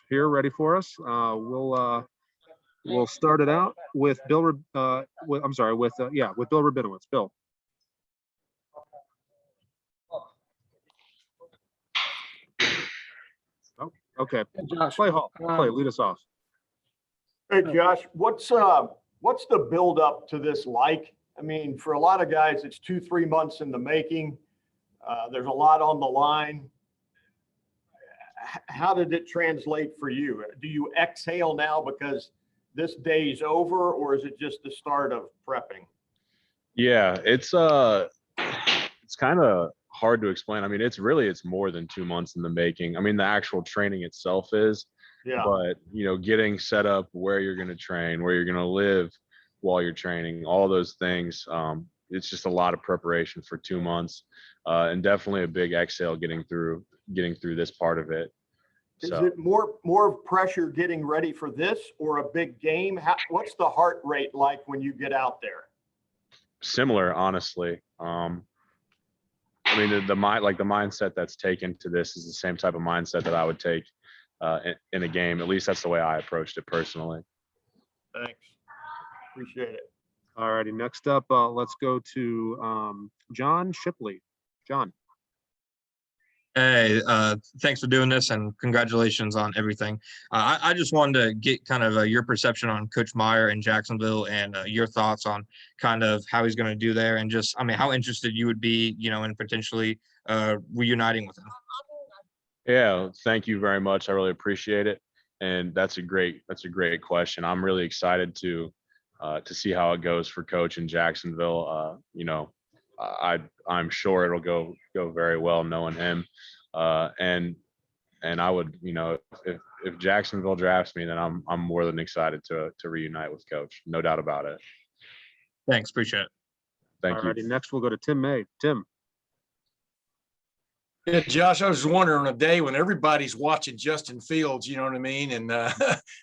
here ready for us. We'll start it out with Bill. I'm sorry, with Bill Rabinowitz. Bill. Oh, okay. Josh, Play Hall. Play. Lead us off. Hey, Josh, what's the build up to this like? I mean, for a lot of guys, it's 2-3 months in the making. There's a lot on the line. How did it translate for you? Do you exhale now because this day's over, or is it just the start of prepping? Yeah, it's kind of hard to explain. I mean, it's more than 2 months in the making. I mean, the actual training itself is, Yeah. but getting set up where you're going to train, where you're going to live while you're training, all those things. It's just a lot of preparation for 2 months, and definitely a big exhale getting through this part of it. Is it more pressure getting ready for this or a big game? What's the heart rate like when you get out there? Similar, honestly. I mean, the mindset that's taken to this is the same type of mindset that I would take in a game. At least that's the way I approached it personally. Thanks. Appreciate it. All righty. Next up, let's go to John Shipley. John. Hey, thanks for doing this and congratulations on everything. I just wanted to get kind of your perception on Coach Meyer in Jacksonville and your thoughts on kind of how he's going to do there and just, I mean, how interested you would be, in potentially reuniting with him. Yeah, thank you very much. I really appreciate it. And that's a great question. I'm really excited to see how it goes for Coach in Jacksonville. I'm sure it'll go very well knowing him. And I would, if Jacksonville drafts me, then I'm more than excited to reunite with Coach. No doubt about it. Thanks. Appreciate it. Thank you. Next we'll go to Tim May. Tim. Yeah, Josh, I was just wondering on a day when everybody's watching Justin Fields, you know what I mean? And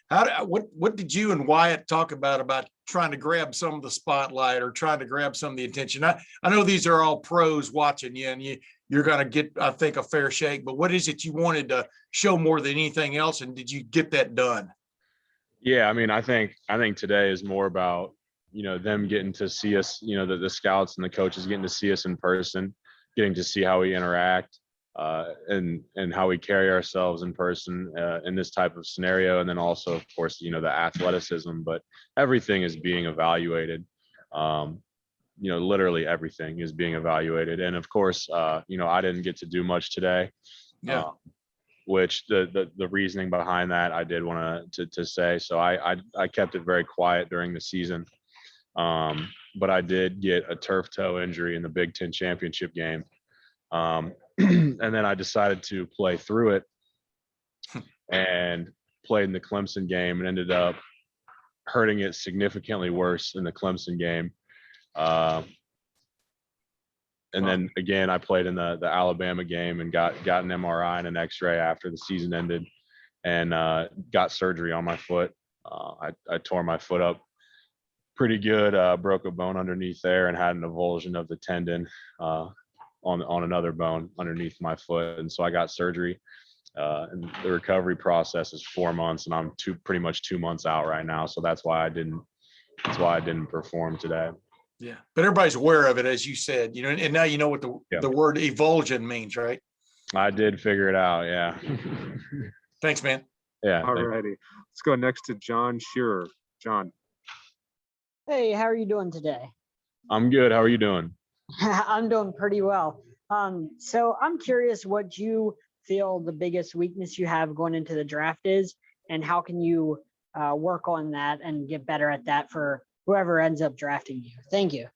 what did you and Wyatt talk about trying to grab some of the spotlight or trying to grab some of the attention? I know these are all pros watching you, and you're going to get, I think, a fair shake. But what is it you wanted to show more than anything else, and did you get that done? Yeah, I mean, I think today is more about them getting to see us, the scouts and the coaches getting to see us in person, getting to see how we interact. And how we carry ourselves in person in this type of scenario. And then also, of course, the athleticism, but everything is being evaluated. Literally everything is being evaluated. And of course, I didn't get to do much today. Yeah. Which the reasoning behind that I did want to say. So I kept it very quiet during the season. But I did get a turf toe injury in the Big Ten championship game. And then I decided to play through it and played in the Clemson game and ended up hurting it significantly worse in the Clemson game. And then again, I played in the Alabama game and got an MRI and an X-ray after the season ended and got surgery on my foot. I tore my foot up pretty good, broke a bone underneath there and had an avulsion of the tendon on another bone underneath my foot. And so I got surgery and the recovery process is 4 months and I'm pretty much 2 months out right now. So that's why I didn't perform today. Yeah. But everybody's aware of it, as you said, and now you know what the word avulsion means, right? I did figure it out. Yeah. Thanks, man. Yeah. All righty. Let's go next to John Shearer. John. Hey, how are you doing today? I'm good. How are you doing? I'm doing pretty well. So I'm curious what you feel the biggest weakness you have going into the draft is, and how can you work on that and get better at that for whoever ends up drafting you? Thank you.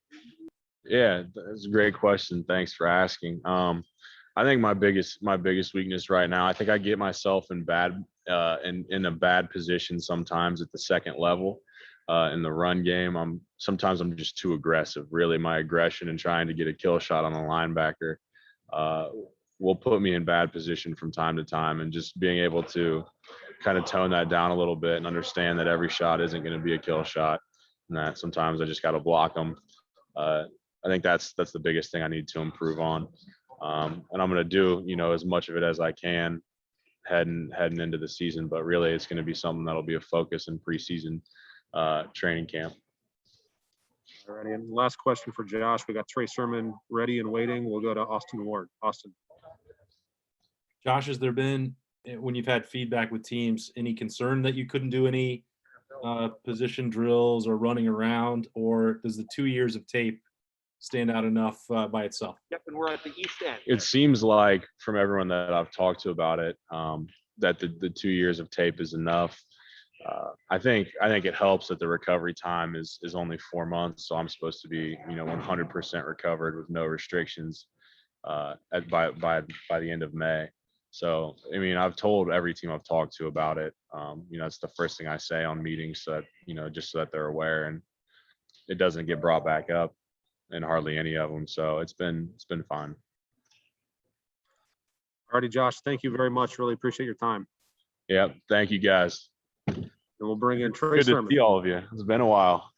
Yeah, that's a great question. Thanks for asking. I think my biggest weakness right now, I think I get myself in a bad position sometimes at the second level. In the run game, sometimes I'm just too aggressive. Really, my aggression and trying to get a kill shot on a linebacker will put me in bad position from time to time. And just being able to kind of tone that down a little bit and understand that every shot isn't going to be a kill shot, and that sometimes I just got to block them. I think that's the biggest thing I need to improve on. And I'm going to do as much of it as I can heading into the season. But really, it's going to be something that'll be a focus in preseason training camp. All righty, and last question for Josh. We got Trey Sermon ready and waiting. We'll go to Austin Ward. Austin. Josh, has there been, when you've had feedback with teams, any concern that you couldn't do any position drills or running around, or does the 2 years of tape stand out enough by itself? Yep, and we're at the east end. It seems like from everyone that I've talked to about it, that the 2 years of tape is enough. I think it helps that the recovery time is only 4 months, so I'm supposed to be 100% recovered with no restrictions by the end of May. So I mean, I've told every team I've talked to about it. It's the first thing I say on meetings, so that just so that they're aware, and it doesn't get brought back up in hardly any of them. So it's been fine. All righty, Josh, thank you very much. Really appreciate your time. Yeah, thank you guys. And we'll bring in Trey Good to Sermon. see all of you. It's been a while.